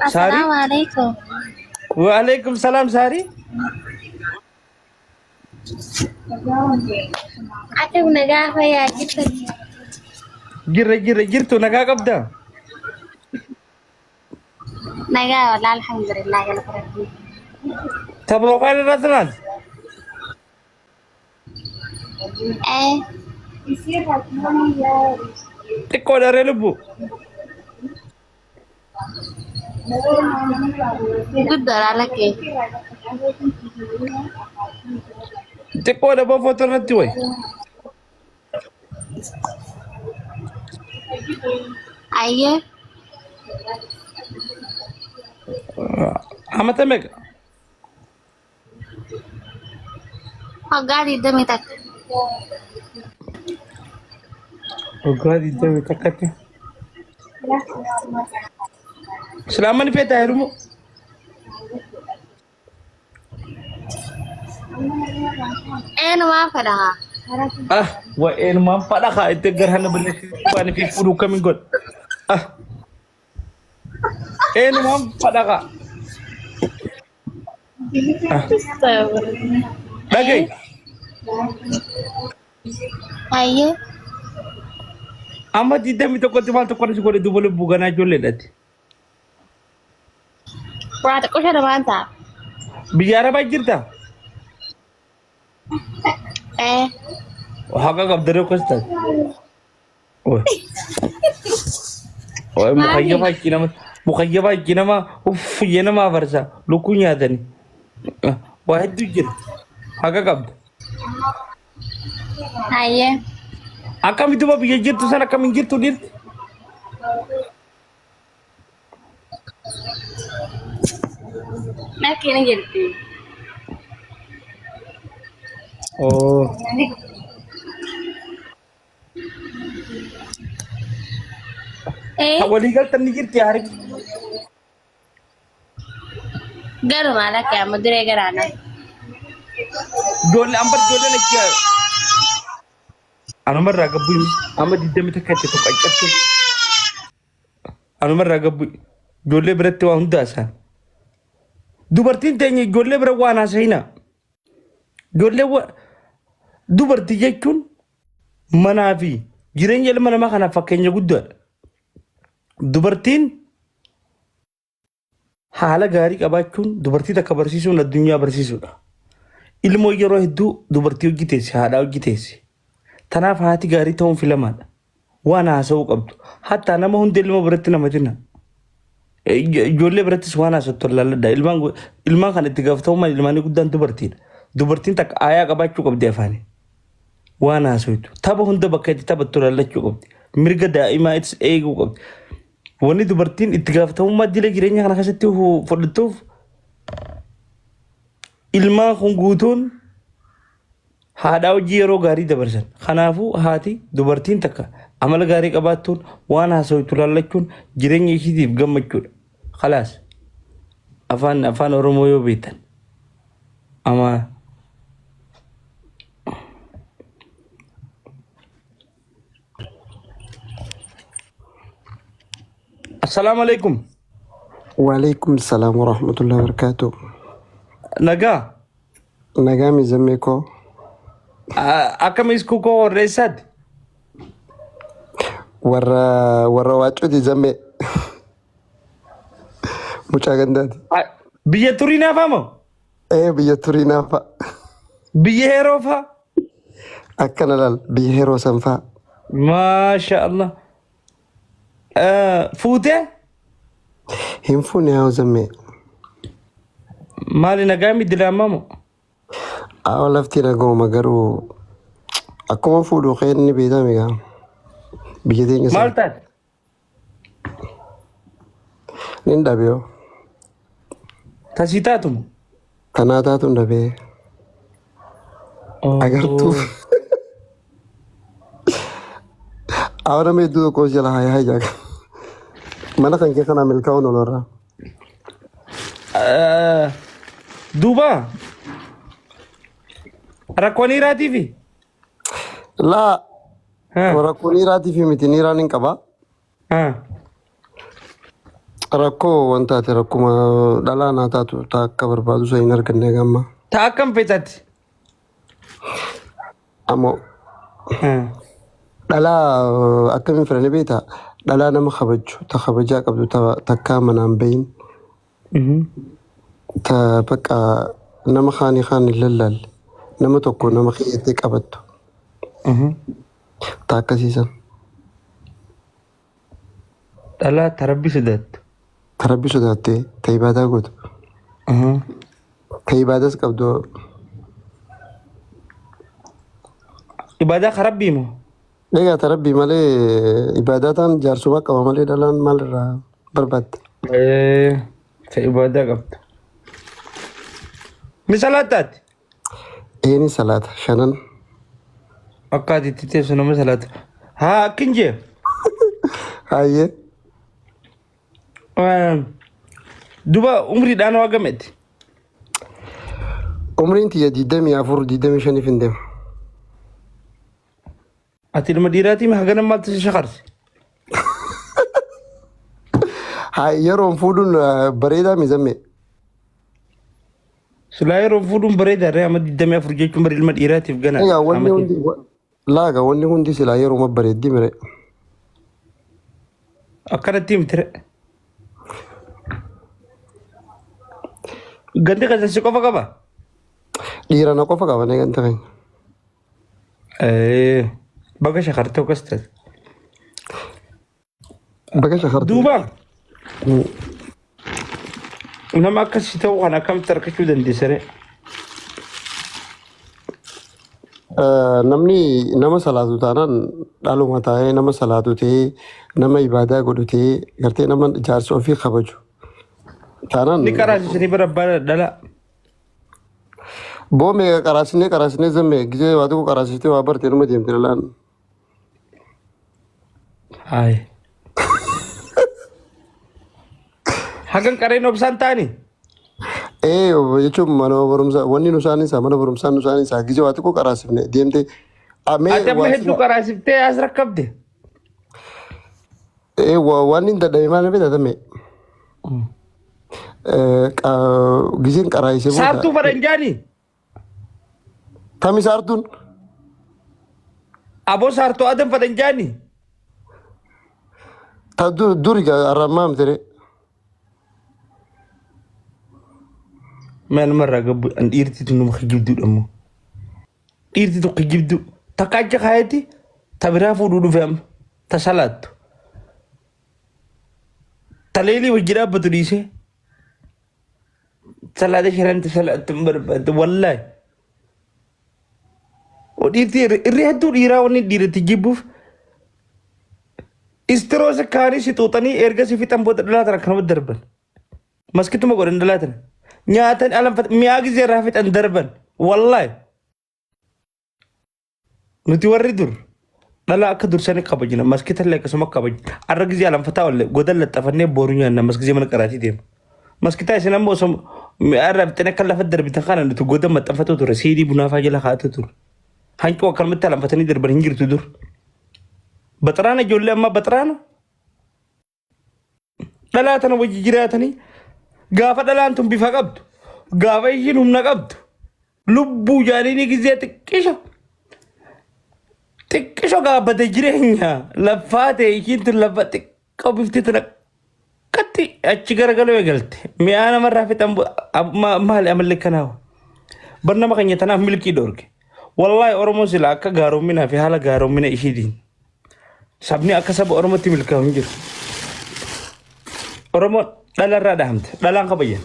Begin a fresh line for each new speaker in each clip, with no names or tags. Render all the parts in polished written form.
ساري
السلام عليكم.
وعليكم السلام ساري
أكيد نجاح يا جدا.
جرتو نقاق أبدا
نجاح والله الحمد لله يا رب.
تبرو قال الرسلان
إيه
تقول رلبو
قدر عليك.
تقول أبو فطر نتوي
أيه
أما تمك
قاعد قدامي تك.
وقال يدوي تكتي سلامني في تايرمو
إيه ما فرها.
وإن ما فدخا إتجرهنا بالنسبة في فلو كم يقول إن ما فدخا
إيه
لقي
أيه
أما تدمي تقول تمال تقول شو كده دبل بوغانا جولة
برات كل شيء ما أنت.
بيجارة بيجرتا
إيه
وهاكا قبضريو كستا
ما
مخيبة
في.
كنا مخيبة كنا ما أوف ينا ما فرسا لكون يادني واحد يجر هاكا قبض
أيه
أكم itu babi jir tu sana kami jir tu dir
ما كنا جرتي.
oh
إيه
awal igal tan jir tiar
قالوا مالك يا مدير قرانا.
dole ambat dole nak ya anu marra gabu amma didde mita kate to qaccatu anu marra gabu dole biratti wa hunda san dubartin teenye dole bira wana sayna dole wa dubarti jechuun manaa fi jireenya ilma namaa kana fakkeenya guddaadha. Dubartiin haala gaarii qabaachuun dubartii takka barsiisuun addunyaa barsiisuudha. Ilmoo yeroo hedduu dubartii hojii teessi haadhaa hojii teessi. Tanaaf haati gaarii ta'uun filamaadha. Waan haasa'uu qabdu. Hattaa nama hundi ilma biratti nama jenna. Ijoollee birattis waan haasa'u laalladha. Ilmaan kan itti gaafatamummaan ilmaanii guddaan dubartiidha. Dubartiin takka aayaa qabaachuu qabdi afaanii. Waan haasa'utu. Tapha hunda bakka itti taphattu laallachuu qabdi. Mirga daa'imaa itti eeguu qabdi. Wanni dubartiin itti gaafatamummaa dila jireenya kana keessatti fudhattuuf ilmaan kun guutuun haadhaa hojii yeroo gaarii dabarsan. Kanaafuu haati dubartiin takka amala gaarii qabaattuun waan haasa'utu laallachuun jireenya ishiitiif gammachuudha. Khalaas. Afaan Oromoo yoo beektan. Ama السلام عليكم
وعليكم السلام ورحمة الله وبركاته.
نجا
نجامي زميكو
أكم إسكوكو ريساد
ورا واجو دي زمي mucaa gandaati.
biyya turinaa famo
Biyya turiinaa fa'a.
biyya heeroo fa
Akkana laal biyya heroo san fa'a.
maasha Allah fuute
Hin fuune haa zammee.
maali nagaa midilaamamo
Lafti nagauma garuu akkuma fuudhu qeenni beekame gaa. Biyya teenya
maal
san
taate
nin dhabee
tasii taatumu
tanaa taatuun dhabee agartuu. Awwaana meedduu tokko jala hayaa jaaga. Mana kan kee kana milkaa'uun olorraa.
duuba rakkoo niiraatiifi
Laa rakkoo niiraatii fi miti niiraan hin qabaa. rakkoo wantaati rakkuma dhalaa naa taatu taa akka barbaadu isa hin arganne gamma.
Akkam feetatti.
Ammoo dhalaa akkamiin fedhanii beektaa dhalaa nama kabaju ta kabajaa qabdu takkaa manaan bahin ta bakka nama kaanii kaan hin lallaalle nama tokko nama kiyyattee qabattu ta akkasiisan.
Dhalaa tarabbi sodaattu.
Tarabbi sodaattee ta ibaadaa gootu. Ta ibaadas qabdu.
Ibadaa karabbii moo?
Egaa tarabbii malee ibaadaa ta'an jaarsuma qaba malee dhalaan maalirraa barbaadde?
Ta ibadaa qabdu. Misalaataati.
Eeni salaata shanan.
Akkaatitti teessu nama salaata. Haa akkin jee.
Hayyee.
Duba umriidhaan waa gameeti.
Umriin tiyya 24 25 hin deemu.
Ati ilma dhiiraatii maa hagana maaltu si shakarse?
Haa yeroon fuudhuun bareedaa mizamme.
Sulaa yeroon fuudhuun bareedaa amma 24 jechuun bari ilma dhiiraatiif gana.
Egaa wanni hundi silaa yeroo bareeddii mire.
Akkanatti himtire. Gandi qansansi qofa qaba?
Dhiira na qofa qaba ganta keenya.
Baga shakartee akkas taate.
Baga shakartee.
Duuba nama akkasii ta'uu kan akkamitti argachuu dandeessare?
Namni nama salaatu taanaan dhaluma taa'ee nama salaatu ta'ee nama ibaadaa godhu ta'ee gartee nama jaarsa ofii kabaju taanaan.
Ni qaraasisanii bara abbaa dhala.
Boome qaraasisnee zamme gisee waa tokko qaraasistee waa bartee nama deemte dhalaan.
Hai. Hagan qareen obsaan taani?
Jechuun mana barumsaa wanni nu isaaniisaa mana barumsaa nu isaaniisaa gisee waa tokko qaraasifne deemte.
Ati amma hedduu qaraasiftee as rakkabde?
Waan hin dadhabe maal beektaa tamme? Giseen qaraasisee booda.
Saartuu faranjaanii?
Tami saartuun?
Aboo saartuu adam faranjaanii?
Ta duri arramaa mtere.
Meel marraa gabbu an dhiirtitu nama kijibduudha immoo. Dhiirtitu kijibdu takka acha kaayatti ta biraa fuudhuu dhufe amma ta salaattu. Ta leelii wajji dhaabbatu dhiisee. Salaata shiranta salaattu hin barbaadde wallaahi. Dhiirti irri hedduu dhiiraa wanni dhiiratti jibbuuf. Istiroose kaanii si xuuxanii erga si fixan booda dhalaatan akkanuma darban. Maskituma godhan dhalaatan. Nyaatan alanfat mi'aa gisee irraa fixan darban. Wallaahi. Nuti warri dur dhala akka dursanii kabajina. Maskita illee akkasuma kabajina. Arra gisee alanfataa ollee godan laxxafannee booruu nyaanna maskisee mana qaraatii deema. Maskitaa isin ammoo mi'aa irraa fixanii akka lafa darbitan kana nuti godan maxxanfatu ture. Siidii bunaafaa jala kaa'atu ture. Hanqoo akkanumatti alanfatanii darban hin jirtu dur. Baxaraana ijoollee ammaa baxaraana. Dhalaa tana wajji jiraatanii gaafa dhalaan tun bifa qabdu gaafa ishiin humna qabdu lubbuu jaaniini gisee xiqqisho gaabbate jireenya laffaa ta'e ishiin tun lafa xiqqoo bifti tun akkatti achi garagaloo eegalte mi'aa namarraa fixan maali amallee kanaawa bar nama keenya tanaaf milkii dhoorge wallaahi oromoo sila akka gaaroominaa fi haala gaaroommina ishiitiin sabni akka saba oromootti milkaa'u hin jiru. Oromoo dhalarraa dhahamte dhalaan kabajan.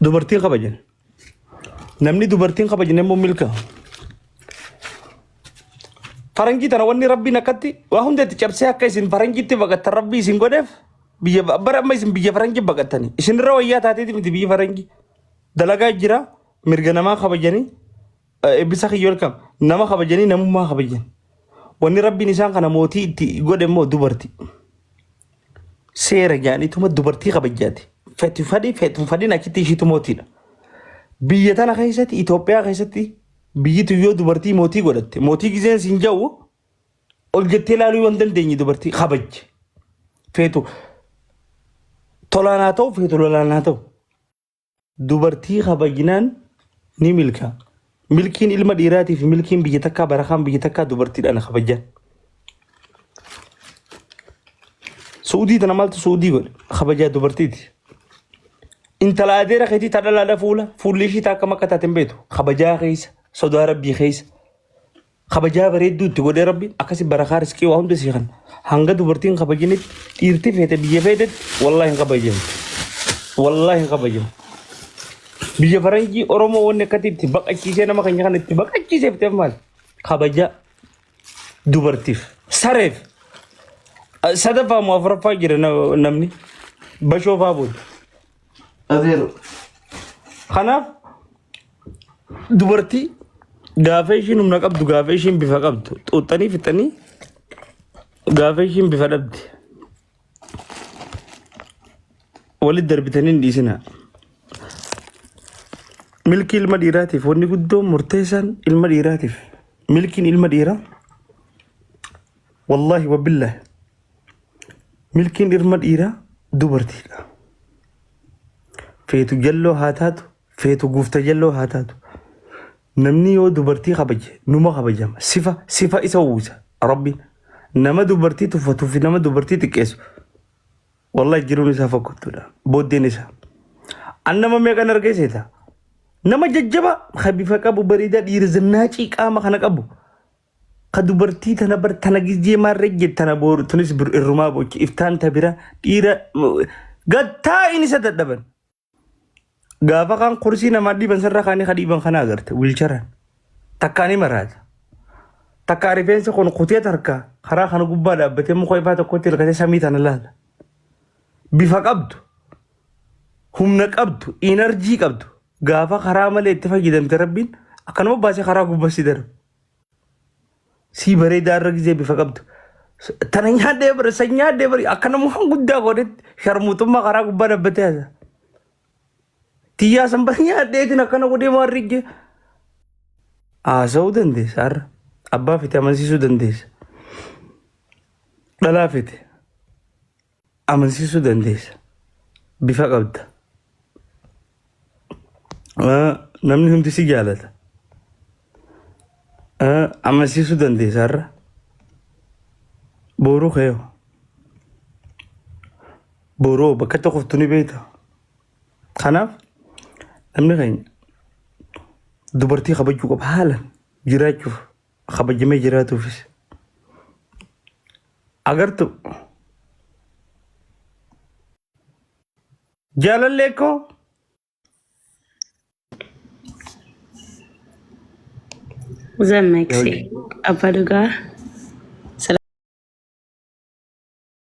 Dubartiin kabajan. Namni dubartiin kabajan immoo milkaa'u. Faranjii tana wanni rabbiin akkatti waa hundatti cabsee akka isin faranjiitti baqattan rabbii isin godheef biyya bara amma isin biyya faranjii baqattanii isin irra wayyaa taateeti miti biyya faranjii dalagaa jira mirga namaa kabajanii eebbisa kiyyool kam nama kabajanii namummaa kabajan. Wanni rabbiin isaan kana mootii itti godhe immoo dubartii. Seera jaaniituma dubartii kabajaati. Feetuun fadhiin achitti ishiitu mootiidha. Biyya tana keessatti Itoophiyaa keessatti biyyitu yoo dubartii mootii godhatte mootii giseen siin ja'u ol jettee ilaaluu yoo hin dandeenye dubartii kabajje. feetu tolaan haa ta'u feetu lolaan haa ta'u dubartii kabajinaan ni milkaa. Milkiin ilma dhiiraatiif milkiin biyya takkaa barakaan biyya takkaa dubartiidhaan kabajaan. Suudii tana maaltu suudii godhe kabajaa dubartiiti. Intala adeera keetii tadhalaadha fuulli ishii takka makka taateen beetu kabajaa keessa sodaa rabbii keessa. Kabajaa bareedduutti godhee rabbiin akkasi barakaa riskii waa hunda seeqan hanga dubartiin kabajinitti dhiirti feete biyya feetetti wallaahi hin kabajamu. Wallaahi hin kabajamu. Biyya faranjii Oromoo wanni akkatti itti baqachiisee nama keenya kana itti baqachiisee fiteef maal kabajaa dubartiif sareef sadaffaa moo afuraffaa jira namni bashoofaa booda. Adeero. Kanaaf dubartii gaafa ishiin humna qabdu gaafa ishiin bifa qabdu xuuxanii fixanii gaafa ishiin bifa dhabdi walitti darbitanii hin dhiisinaa. Milkii ilma dhiiraatiif wanni guddoon murteessaan ilma dhiiraatiif milkiin ilma dhiiraa wallaahi wabillaahi milkiin ilma dhiiraa dubartiidha. Feetu jalloo haa taatu feetu guufta jalloo haa taatu namni yoo dubartii kabaje numa kabajama sifa isa uwwisa rabbiin nama dubartii tuffatu fi nama dubartii xiqqeessu wallaahi jiruun isaa fakkattuudha booddeen isaa an nama meeqan argeesseeta nama jajjaba ka bifa qabu bareedaa dhiira zannaacii qaama kana qabu ka dubartii tana bar tana gizee maarree tana booru tunis irrumaa bochi iftaan tabira dhiira gattaa inni isa dadhaban. Gaafa kan kursi nama dhiiban sarara kaanii kadhiiban kana agarte wilcharan takkaanii maraata takkaa rifeensa kun kutee tarkaa karaa kana gubbaa dhaabbatee muka ifaa tokkotti hirkatee samii tana laala bifa qabdu humna qabdu inarjii qabdu gaafa karaa malee itti fayyadamte rabbiin akkanuma baasee karaa gubbaa si darba si bareedaa irra gizee bifa qabdu tana nyaadhee bara sanyaadhee bara akkanuma waan guddaa godhetti sharmuutummaa karaa gubbaa dhaabbatee haasa. Tiyaa sambanyaa addeetiin akkana godhee maarrigge haasa'uu dandeessa har'a abbaa fite amansiisuu dandeessa dhalaa fite amansiisuu dandeessa bifa qabda namni hundi si jaalata amansiisuu dandeessa har'a booruu keeyo booruu bakka tokkoftu ni beekta kanaaf. Namni keenya dubartii kabajuu qaba haalan jiraachuuf kabajamee jiraatuufis agartu jaalallee koo
Zameksi apa juga